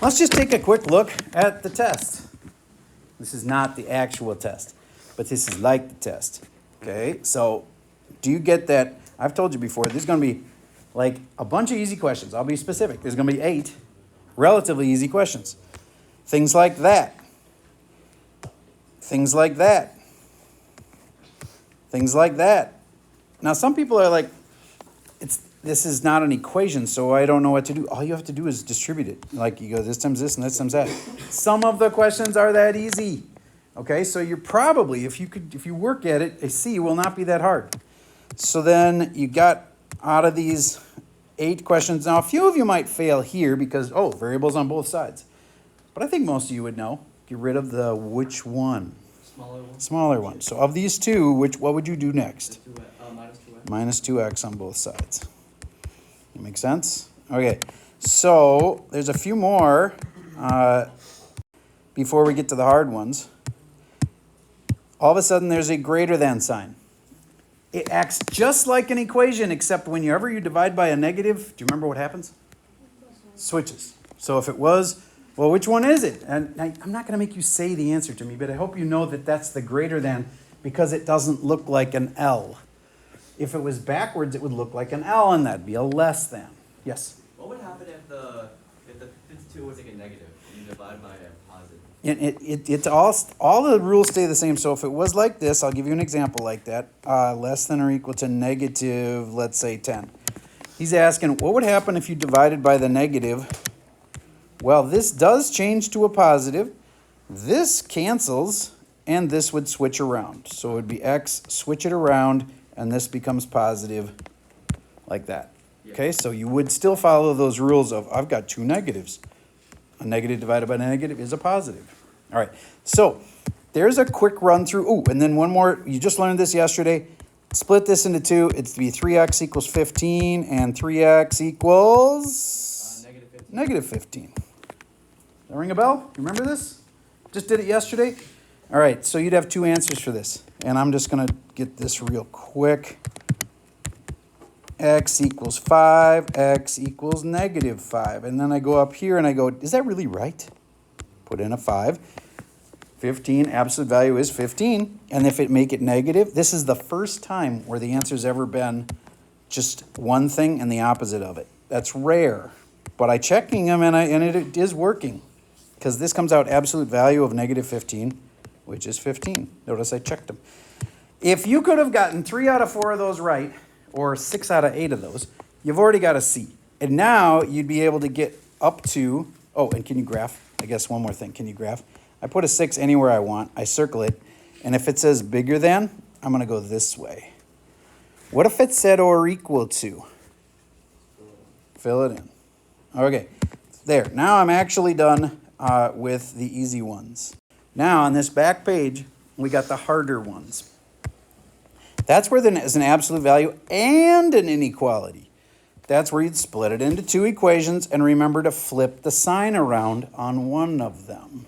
Let's just take a quick look at the test. This is not the actual test, but this is like the test. Okay, so do you get that? I've told you before, there's going to be like a bunch of easy questions. I'll be specific. There's going to be 8 relatively easy questions. Things like that. Things like that. Things like that. Now, some people are like, this is not an equation, so I don't know what to do. All you have to do is distribute it. Like you go, this times this and this times that. Some of the questions are that easy. Okay, so you're probably, if you work at it, a C will not be that hard. So then you got out of these 8 questions. Now, a few of you might fail here because, variables on both sides. But I think most of you would know. Get rid of the which one? Smaller one. Smaller one. So of these 2, what would you do next? Minus 2x. Minus 2x on both sides. That make sense? Okay, so there's a few more before we get to the hard ones. All of a sudden, there's a greater than sign. It acts just like an equation, except whenever you divide by a negative, do you remember what happens? Switches. So if it was, well, which one is it? And I'm not going to make you say the answer to me, but I hope you know that that's the greater than because it doesn't look like an L. If it was backwards, it would look like an L, and that'd be a less than. Yes? What would happen if the 52 was like a negative and you divide by a positive? It's all the rules stay the same. So if it was like this, I'll give you an example like that. Less than or equal to negative, let's say 10. He's asking, what would happen if you divided by the negative? Well, this does change to a positive. This cancels, and this would switch around. So it would be x, switch it around, and this becomes positive like that. Yeah. Okay, so you would still follow those rules of, I've got 2 negatives. A negative divided by a negative is a positive. All right, so there's a quick run through. Oh, and then one more. You just learned this yesterday. Split this into 2. It's to be 3x equals 15, and 3x equals negative 15. Does that ring a bell? You remember this? Just did it yesterday? All right, so you'd have 2 answers for this. And I'm just going to get this real quick. X equals 5, x equals negative 5. And then I go up here and I go, is that really right? Put in a 5. 15, absolute value is 15. And if it make it negative, this is the first time where the answer's ever been just one thing and the opposite of it. That's rare. But I checking them and it is working. Because this comes out absolute value of negative 15, which is 15. Notice I checked them. If you could have gotten 3 out of 4 of those right, or 6 out of 8 of those, you've already got a C. And now you'd be able to get up to, and can you graph? I guess one more thing, can you graph? I put a 6 anywhere I want, I circle it, and if it says bigger than, I'm gonna go this way. What if it said or equal to? Fill it in. Okay, there, now I'm actually done with the easy ones. Now on this back page, we got the harder ones. That's where there's an absolute value and an inequality. That's where you'd split it into 2 equations and remember to flip the sign around on one of them.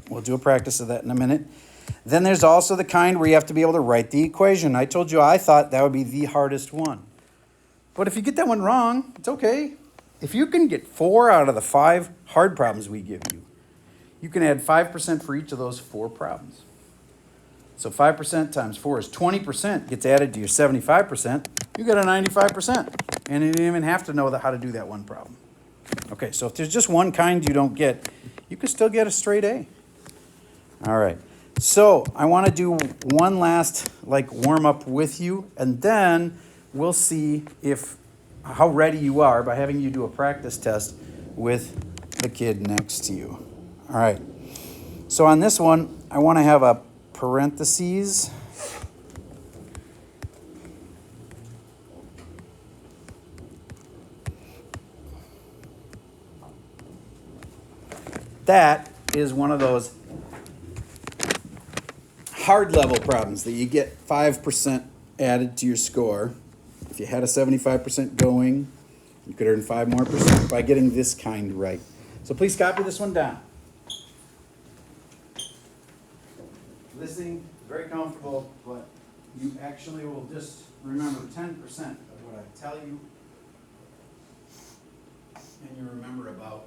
We'll do a practice of that in a minute. Then there's also the kind where you have to be able to write the equation. I told you I thought that would be the hardest one. But if you get that one wrong, it's okay. If you can get 4 out of the 5 hard problems we give you, you can add 5% for each of those 4 problems. So 5% times 4 is 20%, gets added to your 75%. You got a 95%. And you didn't even have to know how to do that one problem. Okay, so if there's just one kind you don't get, you can still get a straight A. All right, so I want to do one last warm up with you, and then we'll see how ready you are by having you do a practice test with the kid next to you. All right, so on this one, I want to have a parentheses. That is one of those hard level problems that you get 5% added to your score. If you had a 75% going, you could earn 5 more percent by getting this kind right. So please copy this one down. Listening, very comfortable, but you actually will just remember 10% of what I tell you, and you remember about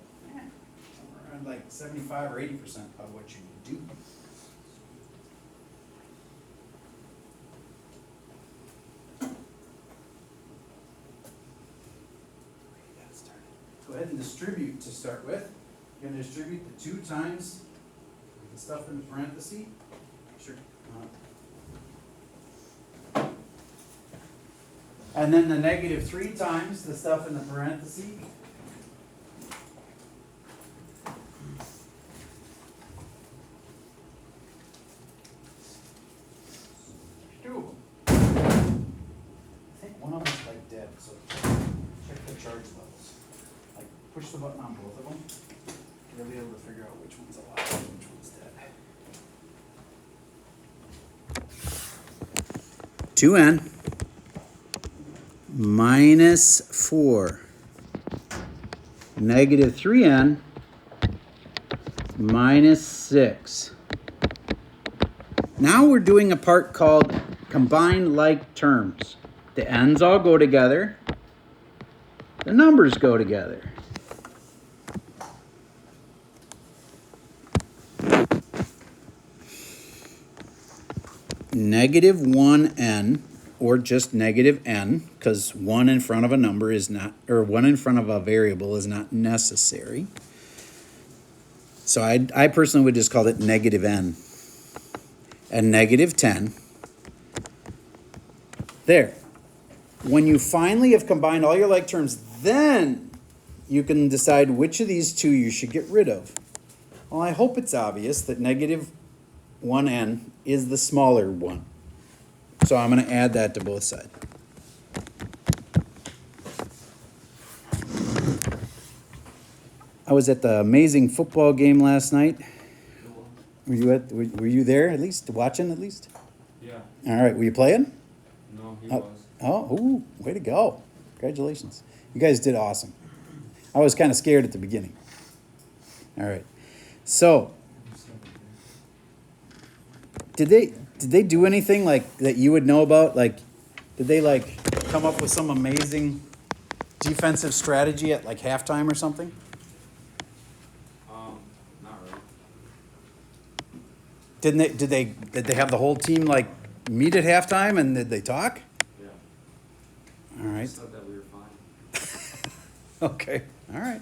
like 75 or 80% of what you do. Go ahead and distribute to start with. You're going to distribute the 2 times the stuff in the parenthesis. Sure. And then the negative 3 times the stuff in the parenthesis. I think one of them is like dead, so check the charge levels. Like push the button on both of them. You'll be able to figure out which one's alive and which one's dead. 2n minus 4 negative 3n minus 6. Now we're doing a part called combine like terms. The n's all go together. The numbers go together. Negative 1n, or just negative n, because 1 in front of a number is not, or 1 in front of a variable is not necessary. So I personally would just call it negative n. And negative 10. There. When you finally have combined all your like terms, then you can decide which of these 2 you should get rid of. Well, I hope it's obvious that negative 1n is the smaller one. So I'm going to add that to both sides. I was at the amazing football game last night. Were you there at least, watching at least? Yeah. All right, were you playing? No, he was. Oh, ooh, way to go. Congratulations. You guys did awesome. I was kind of scared at the beginning. All right. So, did they do anything like that you would know about? Like, did they like come up with some amazing defensive strategy at like halftime or something? Not really. Did they have the whole team like meet at halftime and did they talk? Yeah. All right. He said that we were fine. Okay. All right.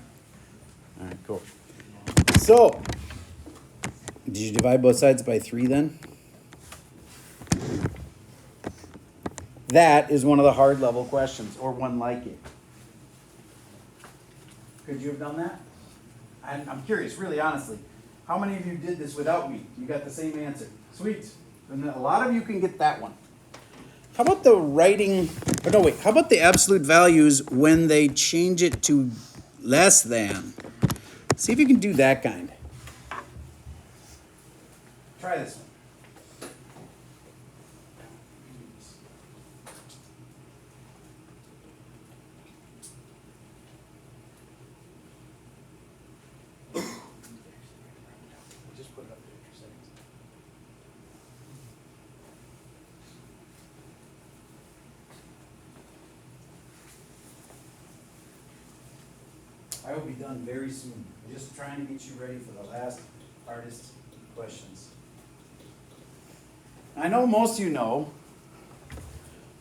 All right, cool. So, did you divide both sides by 3 then? That is one of the hard level questions, or one like it. Could you have done that? I'm curious, really honestly. How many of you did this without me? You got the same answer. Sweet. And a lot of you can get that one. How about the writing, oh no wait, how about the absolute values when they change it to less than? See if you can do that kind. Try this one. Just put it up there for seconds. I will be done very soon. I'm just trying to get you ready for the last hardest questions. I know most of you know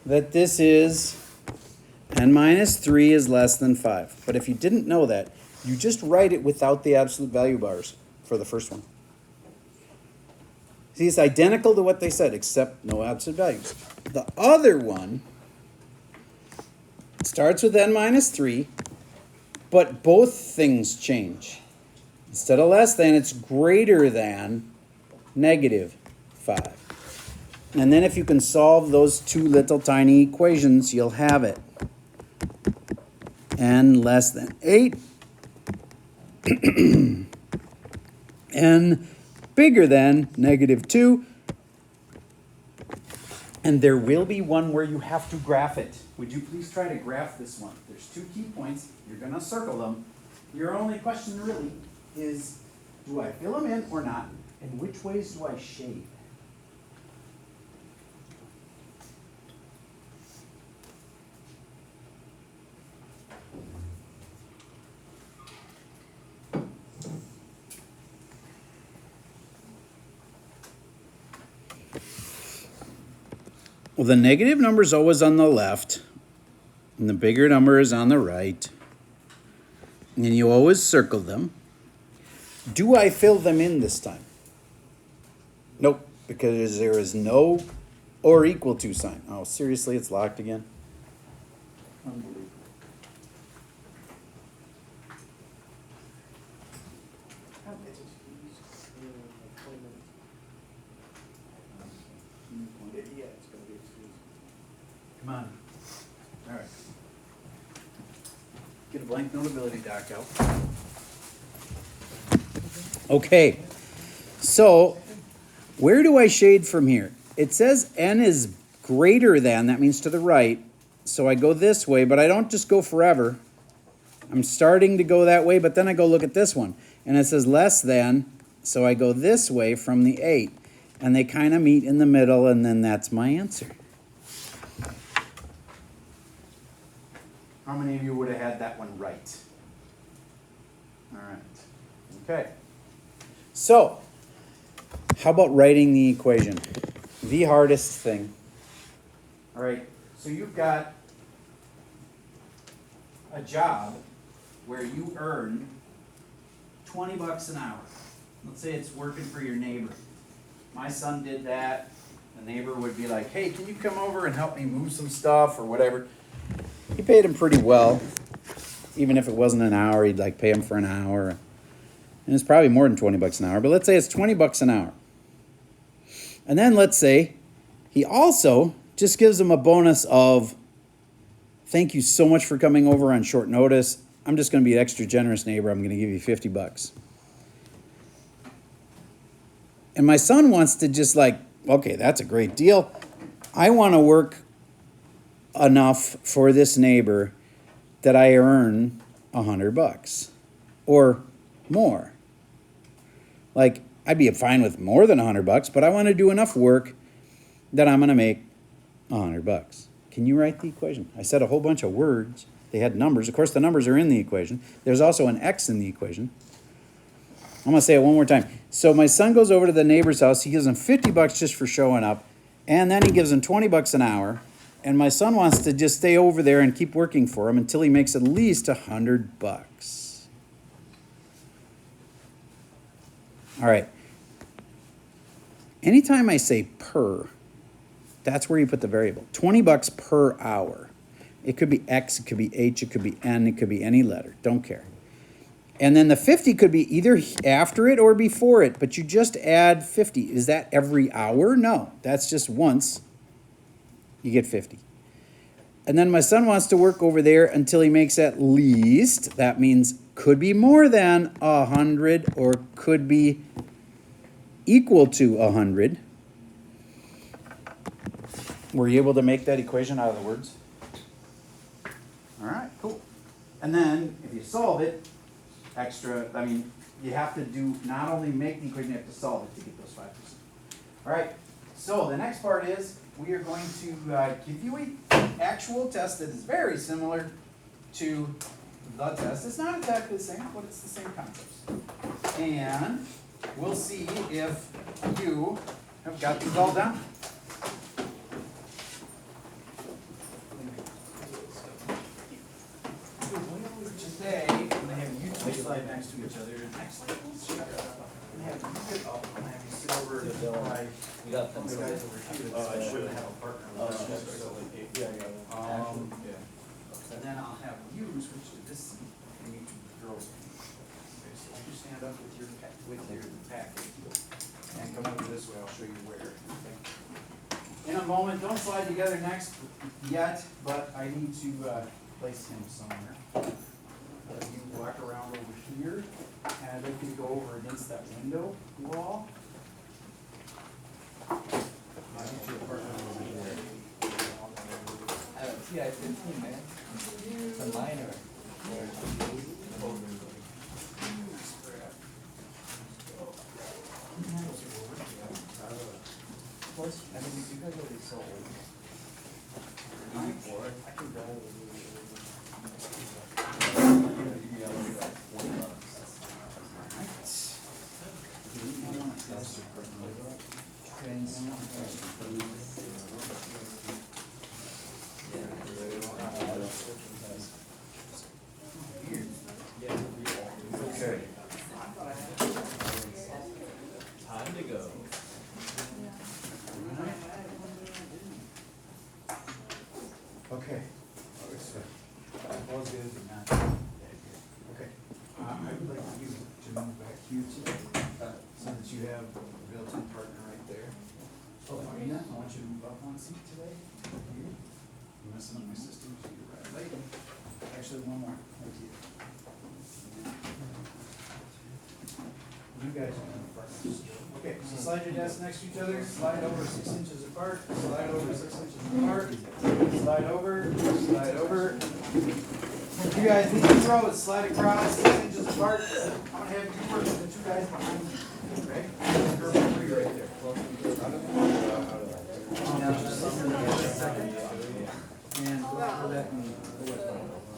that this is n minus 3 is less than 5. But if you didn't know that, you just write it without the absolute value bars for the first one. See, it's identical to what they said, except no absolute values. The other one starts with n minus 3, but both things change. Instead of less than, it's greater than negative 5. And then if you can solve those 2 little tiny equations, you'll have it. N less than 8. N bigger than negative 2. And there will be one where you have to graph it. Would you please try to graph this one? There's 2 key points. You're going to circle them. Your only question really is, do I fill them in or not? And which ways do I shade? Well, the negative number is always on the left, and the bigger number is on the right. And you always circle them. Do I fill them in this time? Nope, because there is no or equal to sign. Oh, seriously, it's locked again? Unbelievable. Come on. All right. Get a blank notability doc out. Okay. So, where do I shade from here? It says n is greater than, that means to the right. So I go this way, but I don't just go forever. I'm starting to go that way, but then I go look at this one. And it says less than, so I go this way from the 8. And they kind of meet in the middle, and then that's my answer. How many of you would have had that one right? All right. Okay. So, how about writing the equation? The hardest thing. All right. So you've got a job where you earn 20 bucks an hour. Let's say it's working for your neighbor. My son did that. The neighbor would be like, hey, can you come over and help me move some stuff or whatever? He paid him pretty well. Even if it wasn't an hour, he'd like pay him for an hour. And it's probably more than 20 bucks an hour, but let's say it's 20 bucks an hour. And then let's say he also just gives him a bonus of, thank you so much for coming over on short notice. I'm just going to be an extra generous neighbor. I'm going to give you 50 bucks. And my son wants to just like, okay, that's a great deal. I want to work enough for this neighbor that I earn 100 bucks or more. Like, I'd be fine with more than 100 bucks, but I want to do enough work that I'm going to make 100 bucks. Can you write the equation? I said a whole bunch of words. They had numbers. Of course, the numbers are in the equation. There's also an X in the equation. I'm going to say it one more time. So my son goes over to the neighbor's house. He gives him 50 bucks just for showing up. And then he gives him 20 bucks an hour. And my son wants to just stay over there and keep working for him until he makes at least 100 bucks. All right. Anytime I say per, that's where you put the variable. 20 bucks per hour. It could be X, it could be H, it could be N, it could be any letter. Don't care. And then the 50 could be either after it or before it, but you just add 50. Is that every hour? No, that's just once. You get 50. And then my son wants to work over there until he makes at least, that means could be more than 100 or could be equal to 100. Were you able to make that equation out of the words? All right, cool. And then if you solve it, you have to do, not only make the equation, you have to solve it to get those 5%. All right, so the next part is we are going to give you an actual test that is very similar to the test. It's not exactly the same, but it's the same concepts. And we'll see if you have got these all down. Today, I'm going to have you two slide next to each other. Next slide. I'm going to have you sit over to the right. We got them. The guys over here. I should have a partner. And then I'll have you switch to this seat, and you two girls. Okay, so you stand up with your package, and come over this way. I'll show you where. Okay. In a moment, don't slide together next yet, but I need to place him somewhere. You walk around over here, and I'd like you to go over against that window wall. I'll get you a partner over there. Yeah, it's 15, man. It's a minor. Plus, I mean, you guys are so old. I can go. Okay. Time to go. Okay. All's good. Okay. I would like you to move back here today, so that you have a built-in partner right there. Oh, Marina, I want you to move up one seat today. Here. I'm messing up my system, so you're right. Lady. Actually, one more. Right here. You guys are gonna partners. Okay, so slide your desks next to each other, slide over 6 inches apart, slide over 6 inches apart, slide over, slide over. You guys need to row, slide across 6 inches apart. I'm gonna have you work with the 2 guys behind me, okay? Girl, over here right there. Now, just something to get a second. And go for that and go with it.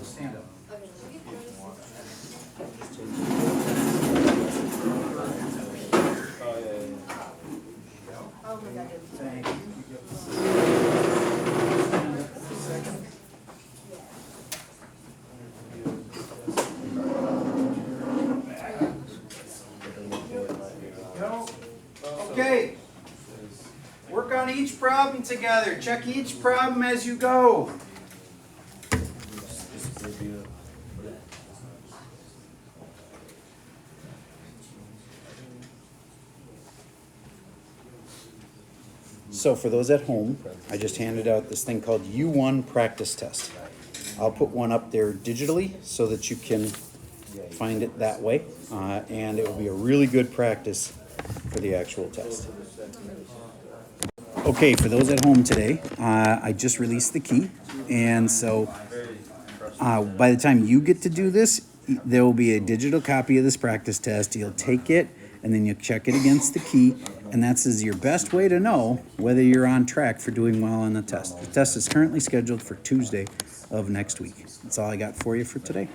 Just stand up. Thank you. Second. Okay. Work on each problem together. Check each problem as you go. So for those at home, I just handed out this thing called U1 practice test. I'll put one up there digitally so that you can find it that way. And it will be a really good practice for the actual test. Okay, for those at home today, I just released the key. And so by the time you get to do this, there will be a digital copy of this practice test. You'll take it and then you'll check it against the key. And that's your best way to know whether you're on track for doing well on the test. The test is currently scheduled for Tuesday of next week. That's all I got for you for today.